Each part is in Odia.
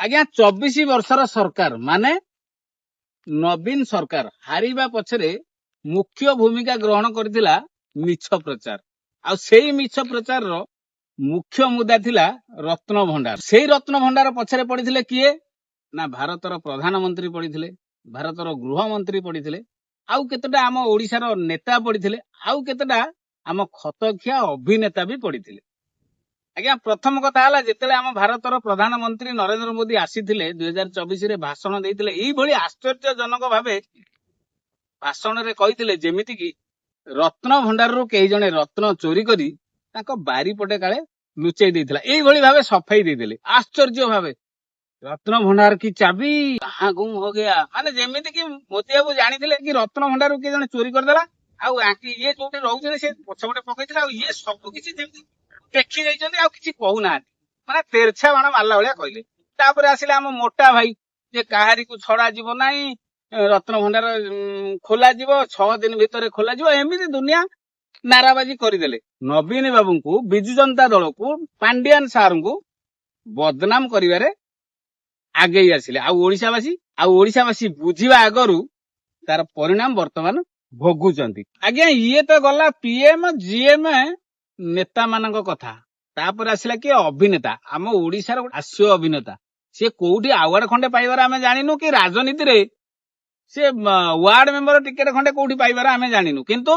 ଆଜ୍ଞା 24 ବର୍ଷର ସରକାର ମାନେ ନବୀନ ସରକାର ହାରିବା ପଛରେ ମୁଖ୍ୟ ଭୂମିକା ଗ୍ରହଣ କରିଥିଲା ମିଛ ପ୍ରଚାର। ଆଉ ସେଇ ମିଛ ପ୍ରଚାରର ମୁଖ୍ୟ ମୁଦ୍ଦା ଥିଲା ରତ୍ନ ଭଣ୍ଡାର। ସେଇ ରତ୍ନ ଭଣ୍ଡାର ପଛରେ ପଡିଥିଲେ କିଏ ନା ଭାରତର ପ୍ରଧାନମନ୍ତ୍ରୀ ପଡିଥିଲେ, ଭାରତର ଗୃହମନ୍ତ୍ରୀ ପଡିଥିଲେ, ଆଉ କେତେଟା ଆମ ଓଡିଶାର ନେତା ପଡିଥିଲେ, ଆଉ କେତେଟା ଆମ ଖତଖିଆ ଅଭିନେତା ବି ପଡିଥିଲେ। ଆଜ୍ଞା ପ୍ରଥମ କଥା ହେଲା ଯେତେବେଳେ ଆମ ଭାରତର ପ୍ରଧାନମନ୍ତ୍ରୀ ନରେନ୍ଦ୍ର ମୋଦି ଆସିଥିଲେ 2024ରେ ଭାଷଣ ଦେଇଥିଲେ, ଏଇଭଳି ଆଶ୍ଚର୍ଯ୍ୟଜନକ ଭାବେ ଭାଷଣରେ କହିଥିଲେ ଯେମିତି କି ରତ୍ନ ଭଣ୍ଡାରରୁ କେହି ଜଣେ ରତ୍ନ ଚୋରି କରି ତାଙ୍କ ବାରିପଟେ କାଳେ ଲୁଚେଇ ଦେଇଥିଲା, ଏଇଭଳି ଭାବେ ସଫେଇ ଦେଇଥିଲେ ଆଶ୍ଚର୍ଯ୍ୟ ଭାବେ। ରତ୍ନ ଭଣ୍ଡାର କି ଚାବି କହାଁ ଗୁମ ହୋ ଗୟା, ମାନେ ଯେମିତି କି ମୋଦି ବାବୁ ଜାଣିଥିଲେ କି ରତ୍ନ ଭଣ୍ଡାରରୁ କିଏ ଜଣେ ଚୋରି କରିଦେଲା, ଆଉ ଇଏ ଯୋଉଠି ରହୁଥିଲେ ସେ ପଛପଟେ ପକେଇଥିଲେ, ଆଉ ଇଏ ସବୁ କିଛି ଯେମିତି ଦେଖି ଯାଇଛନ୍ତି ଆଉ କିଛି କହୁନାହାନ୍ତି, ମାନେ ତେରଛା ବାଣ ମାରିଲା ଭଳିଆ କହିଲେ। ତାପରେ ଆସିଲେ ଆମ ମୋଟା ଭାଇ ଯେ କାହାରିକୁ ଛଡା ଯିବ ନାହିଁ, ରତ୍ନ ଭଣ୍ଡାର ଖୋଲାଯିବ 6 ଦିନ ଭିତରେ ଖୋଲାଯିବ, ଏମିତି ଦୁନିଆ ନାରାବାଜି କରିଦେଲେ। ନବୀନ ବାବୁଙ୍କୁ, ବିଜୁ ଜନତା ଦଳକୁ, ପାଣ୍ଡିଆନ ସାରଙ୍କୁ ବଦନାମ କରିବାରେ ଆଗେଇ ଆସିଲେ। ଆଉ ଓଡିଶାବାସୀ ବୁଝିବା ଆଗରୁ ତାର ପରିଣାମ ବର୍ତ୍ତମାନ ଭୋଗୁଛନ୍ତି। ଆଜ୍ଞା ଇଏ ତ ଗଲା ପିଏମ ଜିଏମ ନେତା ମାନଙ୍କ କଥା। ତାପରେ ଆସିଲା କିଏ ଅଭିନେତା, ଆମ ଓଡିଶାର ହାସ୍ୟ ଅଭିନେତା। ସିଏ କୋଉଠି ଆୱାର୍ଡ ଖଣ୍ଡେ ପାଇବାର ଆମେ ଜାଣିନୁ, କି ରାଜନୀତିରେ ସେ ୱାର୍ଡ ମେମ୍ବର ଟିକେଟ ଖଣ୍ଡେ କୋଉଠି ପାଇବାର ଆମେ ଜାଣିନୁ, କିନ୍ତୁ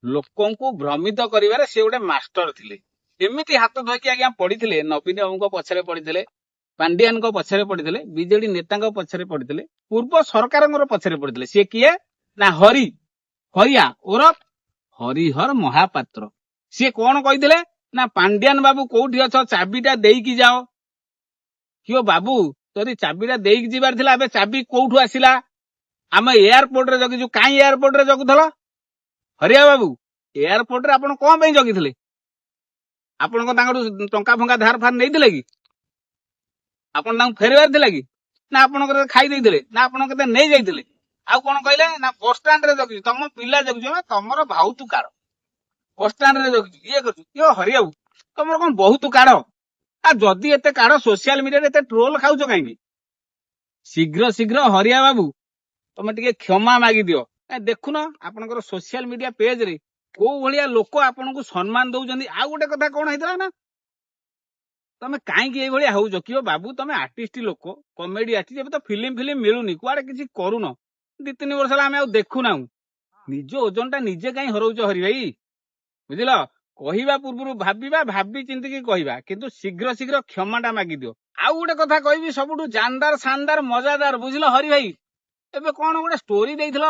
ଲୋକଙ୍କୁ ଭ୍ରମିତ କରିବାରେ ସେ ଗୋଟେ ମାଷ୍ଟର ଥିଲେ। ଏମିତି ହାତ ଧୋଇକି ଆଜ୍ଞା ପଡିଥିଲେ, ନବୀନ ବାବୁଙ୍କ ପଛରେ ପଡିଥିଲେ, ପାଣ୍ଡିଆନଙ୍କ ପଛରେ ପଡିଥିଲେ, ବିଜେଡି ନେତାଙ୍କ ପଛରେ ପଡିଥିଲେ, ପୂର୍ବ ସରକାରଙ୍କର ପଛରେ ପଡିଥିଲେ। ସିଏ କିଏ ନା ହରିଆ ଓରଫ ହରିହର ମହାପାତ୍ର। ସିଏ କଣ କହିଥିଲେ ନା ପାଣ୍ଡିଆନ ବାବୁ କୋଉଠି ଅଛ, ଚାବିଟା ଦେଇକି ଯାଅ। କିଓ ବାବୁ ଯଦି ଚାବିଟା ଦେଇକି ଯିବାର ଥିଲା, ଏବେ ଚାବି କୋଉଠୁ ଆସିଲା? ଆମେ ଏୟାରପୋର୍ଟରେ ଜଗିଛୁ। କାଇଁ ଏୟାରପୋର୍ଟରେ ଜଗୁଥିଲ ହରିଆ ବାବୁ? ଏୟାରପୋର୍ଟରେ ଆପଣ କଣ ପାଇଁ ଜଗିଥିଲେ? ଆପଣଙ୍କ ତାଙ୍କଠୁ ଟଙ୍କା ଫଙ୍କା ଧାର ଫାର ନେଇଥିଲେ କି? ଆପଣ ତାଙ୍କୁ ଫେରିବାର ଥିଲା କି? ନା ଆପଣଙ୍କର ଖାଇ ଦେଇଥିଲେ? ନା ଆପଣ କେତେ ନେଇ ଯାଇଥିଲେ? ଆଉ କଣ କହିଲେ ନା ବସଷ୍ଟାଣ୍ଡରେ ଜଗିଛୁ, ତମ ପିଲା ଜଗିଛୁ, ତମର ବହୁତ କାଳ ବସଷ୍ଟାଣ୍ଡରେ ଜଗିଛୁ, ଇଏ କରୁଛୁ। କିଓ ହରିଆ ବାବୁ ତମର କଣ ବହୁତ କାଢ? ଯଦି ଏତେ କାଢ ସୋସିଆଲ ମିଡିଆରେ ଏତେ ଟ୍ରୋଲ ଖାଉଛ କାହିଁକି? ଶୀଘ୍ର ହରିଆ ବାବୁ ତମେ ଟିକେ କ୍ଷମା ମାଗିଦିଅ। ଦେଖୁନ ଆପଣଙ୍କର ସୋସିଆଲ ମିଡିଆ ପେଜରେ କୋଉ ଭଳିଆ ଲୋକ ଆପଣଙ୍କୁ ସମ୍ମାନ ଦଉଛନ୍ତି। ଆଉ ଗୋଟେ କଥା କଣ ହେଇଥିଲା ନା, ତମେ କାହିଁକି ଏଇଭଳିଆ ହଉଛ? କିଓ ବାବୁ ତମେ ଆର୍ଟିଷ୍ଟ ଲୋକ, କମେଡି ଆର୍ଟିଷ୍ଟ, ଏବେ ତ ଫିଲ୍ମ ମିଳୁନି, କୁଆଡେ କିଛି କରୁନ, 2-3 ବର୍ଷ ହେଲା ଆମେ ଆଉ ଦେଖୁନାହୁଁ। ନିଜ ଓଜନଟା ନିଜେ କାହିଁ ହରଉଛ ହରି ଭାଇ? ବୁଝିଲ, କହିବା ପୂର୍ବରୁ ଭାବି ଚିନ୍ତିକି କହିବା, କିନ୍ତୁ ଶୀଘ୍ର କ୍ଷମାଟା ମାଗିଦିଅ। ଆଉ ଗୋଟେ କଥା କହିବି, ସବୁଠୁ ଜାନଦାର ଶାନଦାର ମଜାଦାର, ବୁଝିଲ ହରି ଭାଇ, ଏବେ କଣ ଗୋଟେ ଷ୍ଟୋରି ଦେଇଥିଲ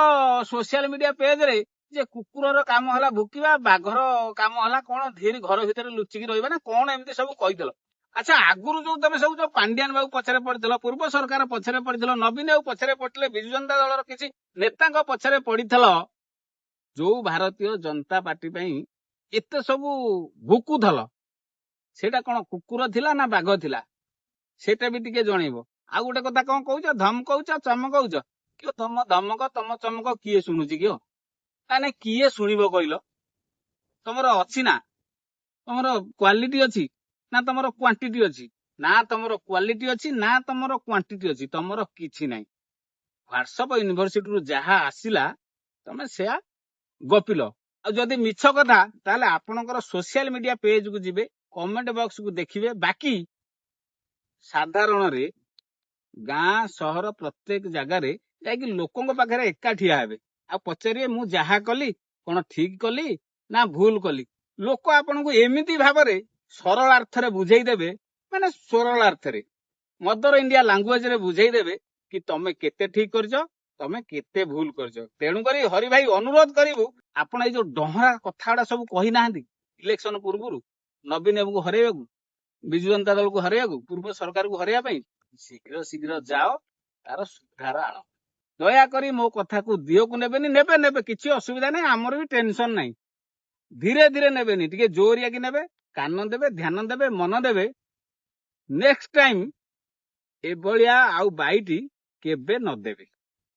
ସୋସିଆଲ ମିଡିଆ ପେଜରେ ଯେ କୁକୁରର କାମ ହେଲା ଭୁକିବା, ବାଘର କାମ ହେଲା କଣ ଧୀରେ ଘର ଭିତରେ ଲୁଚିକି ରହିବା ନା କଣ, ଏମିତି ସବୁ କହିଥିଲ। ଆଚ୍ଛା ଆଗରୁ ଯୋଉ ତମେ ସବୁ ଯୋଉ ପାଣ୍ଡିଆନ ବାବୁ ପଛରେ ପଡିଥିଲ, ପୂର୍ବ ସରକାର ପଛରେ ପଡିଥିଲ, ନବୀନ ବାବୁ ପଛରେ ପଡିଥିଲେ, ବିଜୁ ଜନତା ଦଳର କିଛି ନେତାଙ୍କ ପଛରେ ପଡିଥିଲ, ଯୋଉ ଭାରତୀୟ ଜନତା ପାର୍ଟି ପାଇଁ ଏତେ ସବୁ ଭୁକୁଥଲ, ସେଇଟା କଣ କୁକୁର ଥିଲା ନା ବାଘ ଥିଲା? ସେଇଟା ବି ଟିକେ ଜଣେଇବ। ଆଉ ଗୋଟେ କଥା କଣ କହୁଛ, ଧମକଉଛ ଚମକଉଛ, କିଓ ତମ ଧମକ ତମ ଚମକ କିଏ ଶୁଣୁଛି? କିଓ ନାଇଁ କିଏ ଶୁଣିବ କହିଲ? ତମର ଅଛି ନା, ତମର କ୍ୱାଲିଟି ଅଛି ନା ତମର କ୍ୱାଣ୍ଟିଟି ଅଛି? ନା ତମର କ୍ୱାଲିଟି ଅଛି ନା ତମର କ୍ୱାଣ୍ଟିଟି ଅଛି, ତମର କିଛି ନାହିଁ। ହ୍ୱାଟ୍ସଆପ ୟୁନିଭର୍ସିଟିରୁ ଯାହା ଆସିଲା ତମେ ସେୟା ଗପିଲ। ଆଉ ଯଦି ମିଛ କଥା ତାହେଲେ ଆପଣଙ୍କର ସୋସିଆଲ ମିଡିଆ ପେଜକୁ ଯିବେ, କମେଣ୍ଟ ବକ୍ସକୁ ଦେଖିବେ। ବାକି ସାଧାରଣରେ ଗାଁ ସହର ପ୍ରତ୍ୟେକ ଜାଗାରେ ଯାଇକି ଲୋକଙ୍କ ପାଖରେ ଏକା ଠିଆ ହେବେ, ଆଉ ପଚାରିବେ ମୁଁ ଯାହା କଲି କଣ ଠିକ କଲି ନା ଭୁଲ କଲି। ଲୋକ ଆପଣଙ୍କୁ ଏମିତି ଭାବରେ ସରଳାର୍ଥରେ ବୁଝେଇଦେବେ, ମାନେ ସରଳାର୍ଥରେ ମଦର ଇଣ୍ଡିଆ ଲାଙ୍ଗୁଏଜରେ ବୁଝେଇଦେବେ କି ତମେ କେତେ ଠିକ କରିଛ, ତମେ କେତେ ଭୁଲ କରିଛ। ତେଣୁକରି ହରି ଭାଇ ଅନୁରୋଧ କରିବୁ, ଆପଣ ଏଇ ଯୋଉ ଡହରା କଥା ଗୁଡା ସବୁ କହିନାହାନ୍ତି ଇଲେକ୍ସନ ପୂର୍ବରୁ ନବୀନ ବାବୁଙ୍କୁ ହରେଇବାକୁ, ବିଜୁ ଜନତା ଦଳକୁ ହରେଇବାକୁ, ପୂର୍ବ ସରକାରକୁ ହରେଇବା ପାଇଁ, ଶୀଘ୍ର ଯାଅ ତାର ସୁଧାର ଆଣ। ଦୟାକରି ମୋ କଥାକୁ ଦିଅକୁ ନେବେନି। ନେବେ କିଛି ଅସୁବିଧା ନାହିଁ, ଆମର ବି ଟେନସନ ନାହିଁ। ଧୀରେ ନେବେନି, ଟିକେ ଜୋରିଆକି ନେବେ, କାନ ଦେବେ, ଧ୍ୟାନ ଦେବେ, ମନ ଦେବେ। ନେକ୍ସଟ ଟାଇମ ଏଭଳିଆ ଆଉ ବାଇଟି କେବେ ନ ଦେବେ।